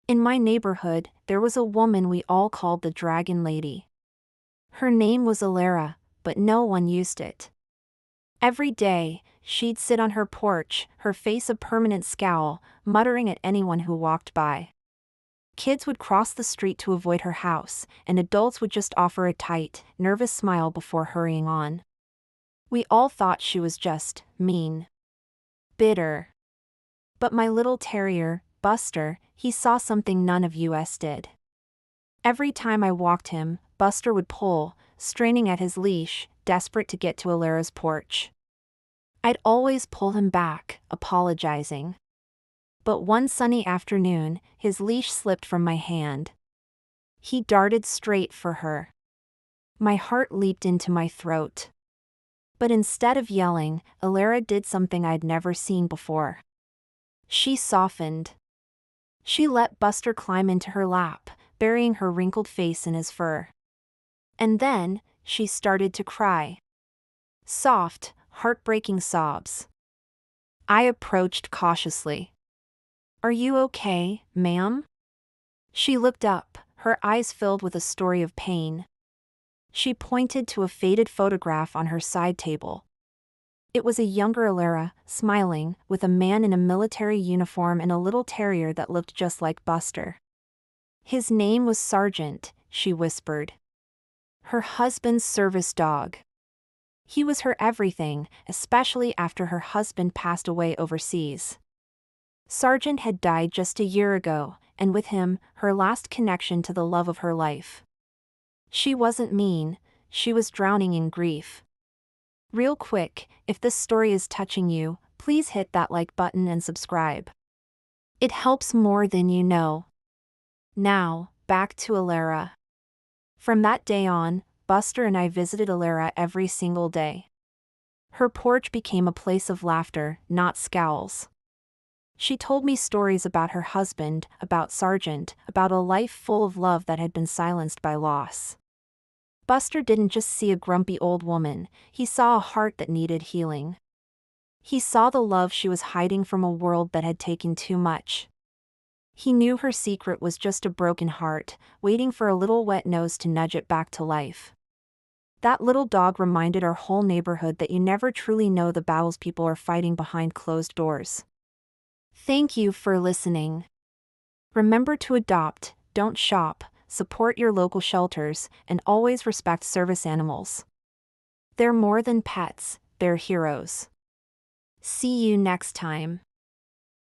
In my neighborhood, there was a woman we all called the Dragon Lady. Her name was Alara, but no one used it. Every day, she'd sit on her porch, her face a permanent scowl, muttering at anyone who walked by. Kids would cross the street to avoid her house, and adults would just offer a tight, nervous smile before hurrying on. We all thought she was just mean, bitter. But my little terrier, Buster, he saw something none of us did. Every time I walked him, Buster would pull, straining at his leash, desperate to get to Alara's porch. I'd always pull him back, apologizing. But one sunny afternoon, his leash slipped from my hand. He darted straight for her. My heart leaped into my throat. But instead of yelling, Alara did something I'd never seen before. She softened. She let Buster climb into her lap, burying her wrinkled face in his fur. And then, she started to cry. Soft, heartbreaking sobs. I approached cautiously. "Are you okay, ma'am?" She looked up, her eyes filled with a story of pain. She pointed to a faded photograph on her side table. It was a younger Alara, smiling, with a man in a military uniform and a little terrier that looked just like Buster. "His name was Sergeant," she whispered. "Her husband's service dog. He was her everything, especially after her husband passed away overseas. Sergeant had died just a year ago, and with him, her last connection to the love of her life. She wasn't mean, she was drowning in grief." Real quick, if this story is touching you, please hit that like button and subscribe. It helps more than you know. Now, back to Alara. From that day on, Buster and I visited Alara every single day. Her porch became a place of laughter, not scowls. She told me stories about her husband, about Sergeant, about a life full of love that had been silenced by loss. Buster didn't just see a grumpy old woman, he saw a heart that needed healing. He saw the love she was hiding from a world that had taken too much. He knew her secret was just a broken heart, waiting for a little wet nose to nudge it back to life. That little dog reminded our whole neighborhood that you never truly know the battles people are fighting behind closed doors. Thank you for listening. Remember to adopt, don't shop, support your local shelters, and always respect service animals. They're more than pets, they're heroes. See you next time.